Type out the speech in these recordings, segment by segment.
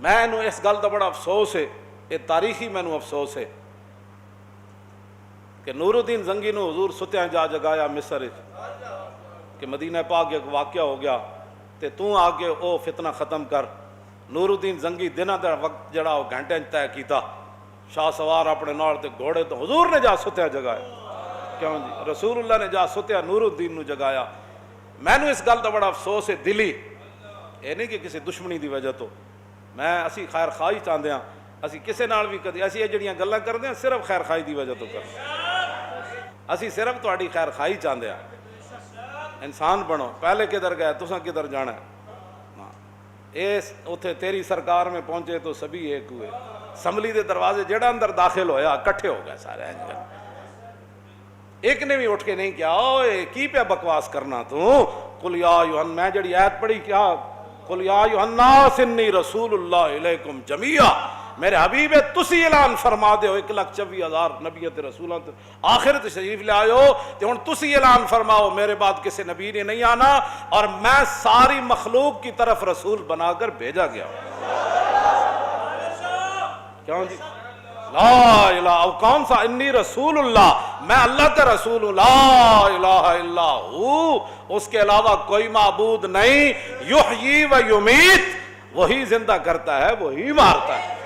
مینوں اس گل دا بڑا افسوس ہے، یہ تاریخی مینوں افسوس ہے کہ نور الدین زنگی نو حضور ستیاں جا جگایا مصر کہ مدینہ پاک ایک واقعہ ہو گیا تے تو آ کے او فتنہ ختم کر۔ نور الدین زنگی دنہ دا وقت جڑا وہ گھنٹے طے کیتا، شاہ سوار اپنے نال تے گھوڑے تو حضور نے جا ستیا جگایا، کیوں جی رسول اللہ نے جا ستیا نور الدین نو جگایا۔ مینوں اس گل دا بڑا افسوس ہے دلی، یہ نہیں کہ کسی دشمنی دی وجہ تو، میں اسی خیر خواہی چاہتے ہیں، اسی کسے نال بھی کدی اسی یہ جڑیاں گلاں کرتے ہیں صرف خیر خواہی دی وجہ تو کرتے ہیں، اسی صرف تہاڈی خیر خواہی چاہتے ہیں۔ انسان بنو، پہلے کدھر گئے تساں کدھر جانا ہے؟ اس اتھے تیری سرکار میں پہنچے تو سبھی ایک ہوئے، اسمبلی دے دروازے جڑا اندر داخل ہویا کٹھے ہو گئے سارے، ایک نے بھی اٹھ کے نہیں کیا اوے کی پہ بکواس کرنا تو، قل یا ایھا، میں جڑی آیت پڑھی کیا، قل یا ایھا الناس انی رسول اللہ الیکم جمیعا، میرے حبیب تسی اعلان فرما دے ہو 1,24,000 نبی تے رسولاں تے آخر تشریف لے آئے ہو تے ہن تسی اعلان فرماؤ میرے بعد کسی نبی نے نہیں آنا اور میں ساری مخلوق کی طرف رسول بنا کر بھیجا گیا ہوں۔ کیوں جی لا الہ، او کون سا انی رسول اللہ، میں اللہ کا رسول ہوں، لا الہ الا ہو، اس کے علاوہ کوئی معبود نہیں، یحیی و یمیت، وہی زندہ کرتا ہے وہی مارتا ہے۔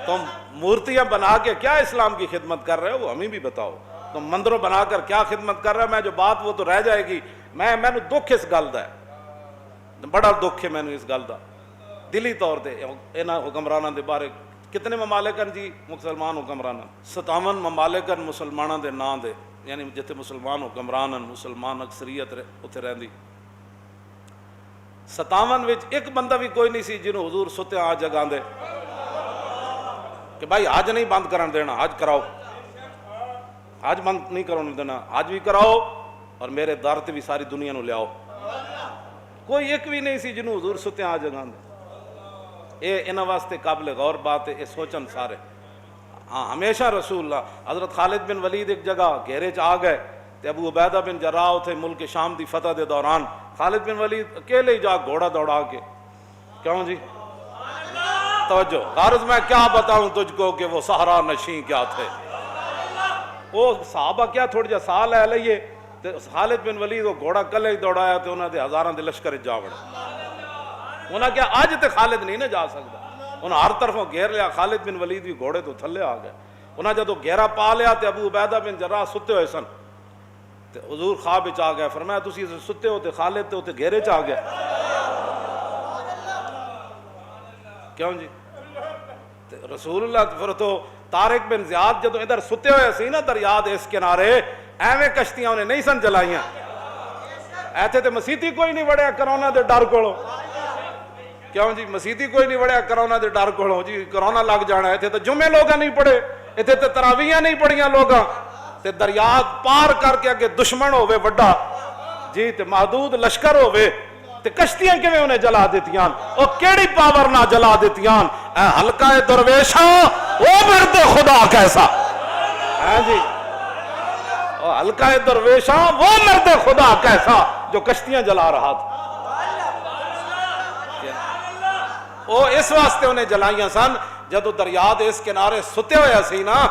تم مورتیاں بنا کے کیا اسلام کی خدمت کر رہے ہو وہ ہمیں بھی بتاؤ، تم مندروں بنا کر کیا خدمت کر رہے ہو؟ میں جو بات وہ تو رہ جائے گی، میں دکھ اس گل دا ہے، بڑا دکھ ہے میں اس گل دا دلی طور تے انہاں حکمراناں دے بارے۔ کتنے ممالکن جی مسلمان حکمران، 57 ممالکن مسلمانوں دے نام دے، یعنی جتنے مسلمان حکمران مسلمان اکثریت اتنے رہندی، 57 وچ ایک بندہ بھی کوئی نہیں سی جنہوں حضور ستیا آ جگہ دے کہ بھائی حج نہیں بند کرن دینا، حج کراؤ، حج بند نہیں کرن دینا، حج بھی کراؤ اور میرے در تے بھی ساری دنیا نو لیاؤ، کوئی ایک بھی نہیں سی جنہوں حضور ستیا آ جگہ دے۔ اے انہاں واسطے قابل غور بات ہے، اے سوچن سارے۔ ہاں ہمیشہ رسول اللہ، حضرت خالد بن ولید ایک جگہ گھیرے چ آ گئے تے ابو عبیدہ بن جراح تھے ملک شام دی فتح دے دوران، خالد بن ولید اکیلے ہی جا گھوڑا دوڑا کے، کیوں جی توجہ، غرض میں کیا بتاؤں تجھ کو کہ وہ صحرا نشین کیا تھے، وہ صحابہ کیا تھوڑی جا سال ہے لئیے تے خالد بن ولید وہ گھوڑا کلے ہی دوڑایا تے انہاں دے ہزاراں دے لشکر جا وڑے، انہاں کیا آج تے خالد نہیں نہ جا سکتا، انہاں ہر طرفوں گھیر لیا، خالد بن ولید بھی گھوڑے تو تھلے آ گئے، انہاں جدو گھیرا پا لیا تے ابو عبیدہ بن جراح ستے ہوئے سن تے حضور خواب وچ آ گئے، فرمایا تسی ستے ہو تے خالد تے گھیرے چ آ گئے، کیوں جی رسول اللہ۔ پھر تو طارق بن زیاد جدو ادھر ستے ہوئے سی نا دریا دے اس کنارے، ایویں کشتیاں انہیں نہیں سن چلائیاں، ایتھے تے مسیتی کوئی نہیں وڑیا کرونا دے ڈر کولو، کیوں جی مسیتی کوئی نہیں وڑیا کرونا دے ڈر کولو، جی کرونا لگ جانا، ایتھے تے جمعے لوگاں نہیں پڑھے، ایتھے تے تراویحاں نہیں پڑھیاں لوگاں، تے دریا پار کر کے اگے دشمن ہوئے وڈا جی تے محدود لشکر ہوئے تے کشتیاں کیویں انہیں جلا دیتیاں، او کیڑی پاور نہ جلا دیتیاں، اے حلقہ درویشاں او مرد خدا کیسا، ہاں جی او حلقہ درویشاں وہ مرد خدا کیسا جو کشتیاں جلا رہا تھا، او اس واسطے انہیں جلائیاں سن جدو دریا دے اس کنارے ستے ہویا سی نا،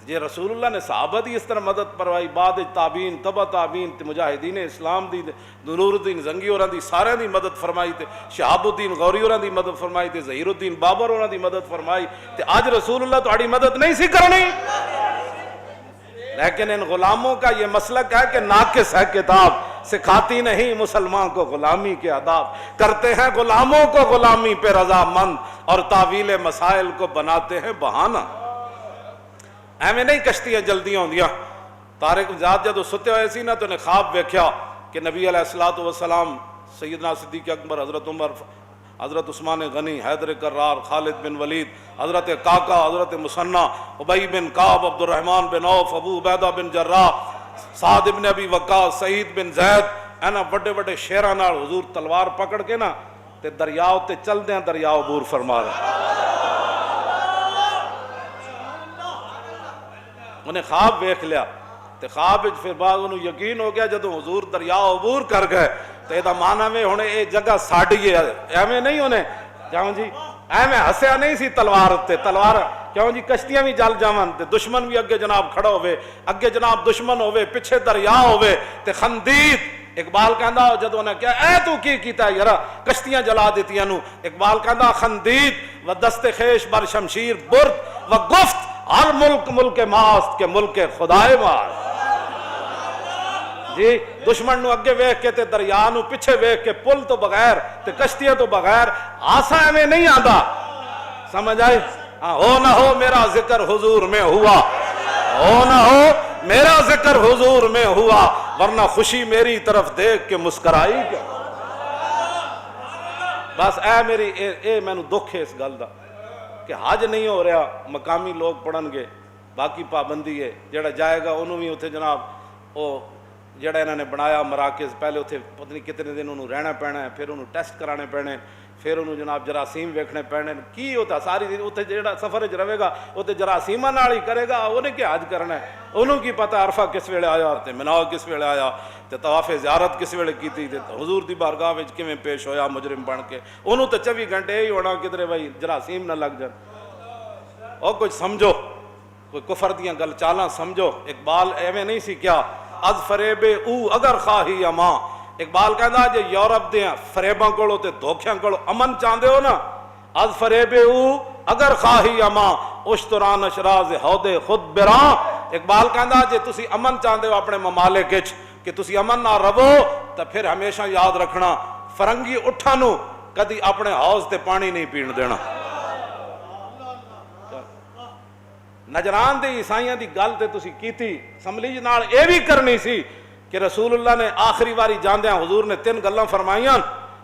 جی رسول اللہ نے صحابہ دی اس طرح مدد پروائی، بعد تابعین تبع تابعین تے مجاہدین اسلام دی نور الدین زنگی ہوراں دی سارے دی مدد فرمائی تے شہاب الدین غوری ہوراں دی مدد فرمائی تے ظہیر الدین بابر ہوراں دی مدد فرمائی تے آج رسول اللہ تہاڈی مدد نہیں سی کرنی، لیکن ان غلاموں کا یہ مسلک ہے کہ ناقص ہے کتاب، سکھاتی نہیں مسلمان کو غلامی کے آداب، کرتے ہیں غلاموں کو غلامی پہ رضامند اور تعویل مسائل کو بناتے ہیں بہانہ، ایویں نہیں کشتیاں جلدی ہوندیاں۔ طارق زیاد جدو ستے ہوئے سی نا تو انہیں خواب ویکھیا کہ نبی علیہ الصلوۃ والسلام، سیدنا صدیق اکبر، حضرت عمر، حضرت عثمان غنی، حیدر کرار، خالد بن ولید، حضرت کاکا، حضرت مثنی، ابی بن کعب، عبد الرحمن بن عوف، ابو عبیدہ بن جراح، سعد بن ابی وقاص، سعید بن زید، اینا بڑے بڑے شیراں نال حضور تلوار پکڑ کے نا تے دریاؤ تے چل دیاں، دریاؤ عبور فرما رہے، انہیں خواب ویکھ لیا تے خواب پھر بعد انہوں یقین ہو گیا جدو حضور دریا عبور کر گئے تے دا معنی میں ہونے اے جگہ ساڑی ہے، ایویں نہیں انہیں کیوں جی میں ہسیا نہیں سی تلوار تے، تلوار کیوں جی کشتیاں بھی جل جاون تے دشمن بھی اگے جناب کھڑا ہوئے، اگے جناب دشمن ہوئے، پیچھے دریا ہوئے تے خندید اقبال کہندا جدوں نے کیا اے تو کی کیتا یارا کشتیاں جلا دیتیاں نو، اقبال کہندا خندید و دست خیش بر شمشیر برد و گفت ہر ملک ملک ماست کے ملک خدائے ماست۔ جی دشمن نو اگے ویکھ کے تے دریا نو پیچھے ویکھ کے پل تو بغیر تے کشتیاں تو بغیر آسا ایویں نہیں آندا، سمجھ آئے؟ ہو نہ ہو میرا ذکر حضور میں ہوا، ہو نہ ہو میرا ذکر حضور میں ہوا، ورنہ خوشی میری طرف دیکھ کے مسکرائی کیا۔ بس اے میری اے مینوں دکھ ہے اس گل دا کہ حج نہیں ہو رہا، مقامی لوگ پڑھن گے، باقی پابندی ہے، جڑا جائے گا انہوں بھی اتنے جناب وہ جڑا انہوں نے بنایا مراکز، پہلے اتنے پتہ نہیں کتنے دن انہوں رہنا پینا ہے، پھر انہوں ٹیسٹ کرانے پینے، پھر انہوں جناب جراثیم ویکھنے پینے، کی ہوتا ساری دن اتنے جڑا سفر چ رہے گا اتنے جراثیماں نال ہی کرے گا، انہیں کیا حج کرنا ہے، انہوں کی پتہ عرفہ کس ویلے آیا تے منا کس ویلے آیا تے طواف زیارت کس ویلے کیتی تے حضور دی بارگاہ وچ کیویں پیش ہویا مجرم بن کے، انہوں تے 24 گھنٹے ہی ہونا کدھر بھائی جراثیم نہ لگ جان۔ اور کچھ سمجھو، کوئی کفر دیاں گل چالاں سمجھو، اقبال ایویں نہیں سی کیا از فریب او اگر خواہی اماں، اقبال کہندا جے یورپ دیاں فریباں کولوں تے دھوکھیاں کولوں امن چاہندے ہو نا، از فریب او اگر خواہی اماں اشتران اشراز ہود خود براں، اقبال کہندا جے تسی امن چاہندے ہو اپنے ممالک وچ کہ تسی امن نہ رہو تے پھر ہمیشہ یاد رکھنا فرنگی اٹھاں نو کدی اپنے حوض تے پانی نہیں پین دینا۔ نجران دے عیسائیاں دی گل تے تسی کیتی، اسمبلی نال اے بھی کرنی سی کہ رسول اللہ نے آخری واری جاندیاں حضور نے 3 گلاں فرمائیاں،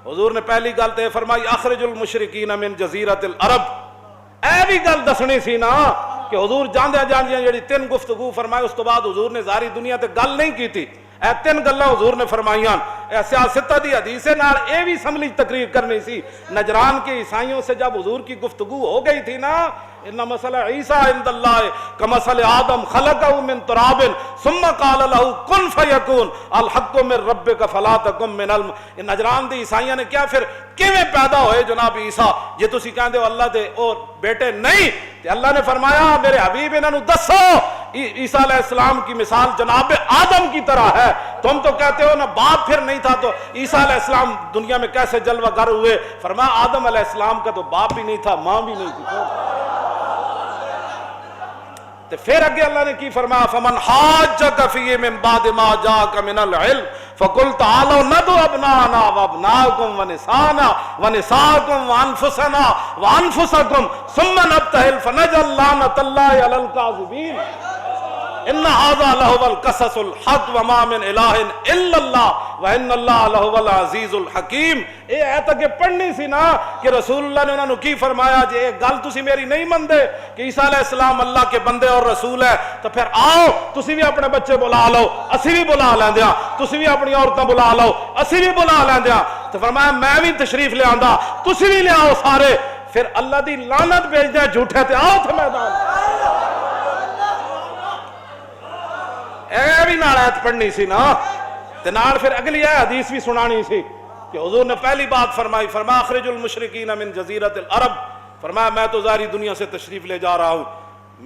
حضور نے پہلی گل تے فرمائی اخرج المشرکین من جزیرۃ العرب، اے بھی گل دسنی سی نا کہ حضور جاندیاں جاندیاں جڑی 3 گفتگو فرمائی اس تو بعد حضور نے ساری دنیا تے گل نہیں کیتی، اے 3 گلاں حضور نے فرمائیاں، اے سیاستہ دی حدیث نال اے بھی اسمبلی تقریر کرنی سی۔ نجران کے عیسائیوں سے جب حضور کی گفتگو ہو گئی تھی نا، ان مسئلہ عیسیٰ عند اللہ کمثل آدم خلقہ من تراب ثم قال له کن فیکون الحق من ربک فلا تکن من نجران دی عیسائیاں نے کیا پھر کیویں پیدا ہوئے جناب عیسیٰ، جے تسی کہندے ہو اللہ دے اور بیٹے نہیں، تے اللہ نے فرمایا میرے حبیب انہاں نو دسو عیسیٰ علیہ السلام کی مثال جناب آدم کی طرح ہے، تم تو کہتے ہو نا باپ پھر نہیں تھا تو عیسیٰ علیہ السلام دنیا میں کیسے جلوہ گر ہوئے، فرمایا آدم علیہ السلام کا تو باپ بھی نہیں تھا ماں بھی نہیں تھی۔ تو پھر اگے اللہ نے کی فرمایا فمن حاجک فیہ من بعد ما جاءک من العلم فقل تعالوا ندعو ابناءنا وابناءکم ونساءنا ونساءکم وانفسنا وانفسکم ثم نبتہل فنجعل لعنۃ اللہ علی الکاذبین ان ھذا لہو القصص الحق وما من الہ الا اللہ وان اللہ لہو العزیز الحکیم۔ اے ایت اگے پڑھنی سی نا کہ رسول اللہ نے انہوں نے کی فرمایا جے ایک گل تسی میری نہیں مندے کہ عیسیٰ علیہ السلام اللہ کے بندے اور رسول ہے تو پھر آؤ تسی بھی اپنے بچے بلا لو، اسی بھی بلا لیندیاں، تسی بھی اپنی عورتیں بلا لو، اسی بھی بلا لیندیاں، تو فرمایا میں بھی تشریف لے آندا تسی بھی لے آؤ سارے، پھر اللہ دی لعنت بھیج دیں جھوٹے تے آؤ تھے میدان۔ اے بھی نال آیت پڑھنی سی نا تے نال پھر اگلی حدیث بھی سنانی سی کہ حضور نے پہلی بات فرمائی، فرمایا اخرج المشرکین من جزیرۃ العرب، فرمایا میں تو ظاہری دنیا سے تشریف لے جا رہا ہوں،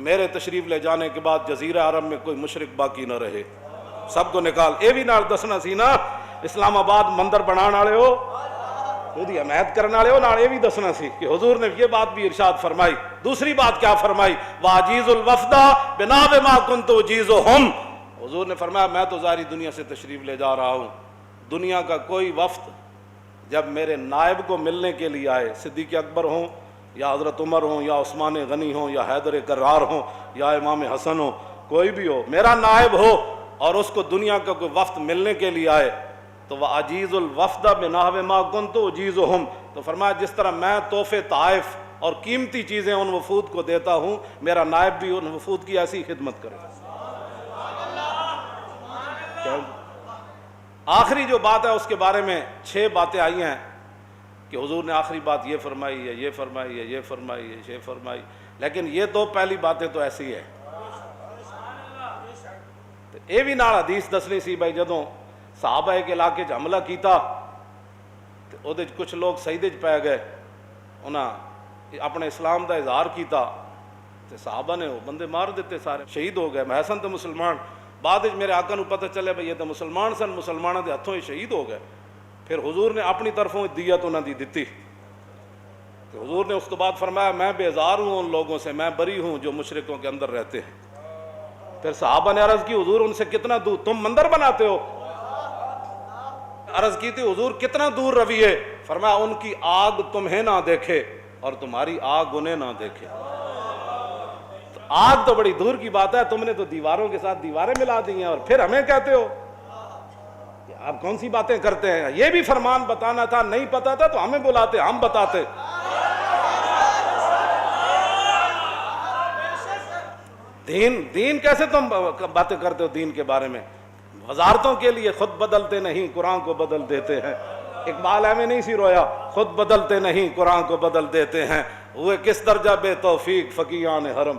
میرے تشریف لے جانے کے بعد جزیرہ عرب میں کوئی مشرک باقی نہ رہے، سب کو نکال۔ اے بھی نال دسنا سی نا اسلام آباد مندر بنان والے ہو دی حمایت کرنے والے ہو، نال اے بھی دسنا سی کہ حضور نے یہ بات بھی ارشاد فرمائی۔ دوسری بات کیا فرمائی، واجیز الوفد بناء ما كنت اجیزهم، حضور نے فرمایا میں تو ظاہری دنیا سے تشریف لے جا رہا ہوں، دنیا کا کوئی وفد جب میرے نائب کو ملنے کے لیے آئے، صدیق اکبر ہوں یا حضرت عمر ہوں یا عثمان غنی ہوں یا حیدر کرار ہوں یا امام حسن ہو، کوئی بھی ہو میرا نائب ہو اور اس کو دنیا کا کوئی وفد ملنے کے لیے آئے تو وہ عجیز الوفد بنحو ما كنت اجیزهم، تو فرمایا جس طرح میں تحفے طائف اور قیمتی چیزیں ان وفود کو دیتا ہوں میرا نائب بھی ان وفود کی ایسی خدمت کرے۔ آخری جو بات ہے اس کے بارے میں 6 باتیں آئی ہیں کہ حضور نے آخری بات یہ فرمائی ہے، یہ فرمائی ہے، یہ فرمائی ہے، یہ فرمائی، لیکن یہ 2 پہلی باتیں تو ایسی ہے۔ یہ بھی نال حدیث دسنی سی بھائی جدوں صحابہ کے علاقے حملہ کیتا تو وہ کچھ لوگ سجدے پی گئے، انہاں اپنے اسلام دا اظہار کیتا تے صحابہ نے وہ بندے مار دیتے سارے، شہید ہو گئے۔ محسن تو مسلمان، بعد میرے آقا نو پتہ چلے بھئی یہ تو مسلمان سن، مسلمانوں دے ہتھوں ہی شہید ہو گئے۔ پھر حضور نے اپنی طرفوں دیت انہاں دی دتی۔ حضور نے اس کے بعد فرمایا میں بیزار ہوں ان لوگوں سے، میں بری ہوں جو مشرکوں کے اندر رہتے ہیں۔ پھر صحابہ نے عرض کی حضور ان سے کتنا دور، تم مندر بناتے ہو؟ عرض کی تھی حضور کتنا دور رویے؟ فرمایا ان کی آگ تمہیں نہ دیکھے اور تمہاری آگ انہیں نہ دیکھے۔ تو آگ تو بڑی دور کی بات ہے، تم نے تو دیواروں کے ساتھ دیواریں ملا دی ہیں اور پھر ہمیں کہتے ہو؟ آپ کون سی باتیں کرتے ہیں؟ یہ بھی فرمان بتانا تھا، نہیں پتا تھا تو ہمیں بلاتے، ہم بتاتے۔ دین کیسے تم باتیں کرتے ہو دین کے بارے میں؟ وزارتوں کے لیے خود بدلتے نہیں قرآن کو بدل دیتے ہیں۔ اقبال میں نہیں سی رویا، خود بدلتے نہیں قرآن کو بدل دیتے ہیں، ہوئے کس درجہ بے توفیق فقیہان حرم۔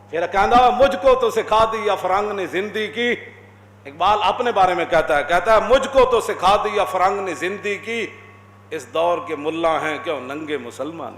پھر کہنا مجھ کو تو سکھا دی افرنگ نے زندگی کی، اقبال اپنے بارے میں کہتا ہے مجھ کو تو سکھا دی افرنگ نے زندگی کی، اس دور کے ملا ہیں کیوں ننگے مسلمان۔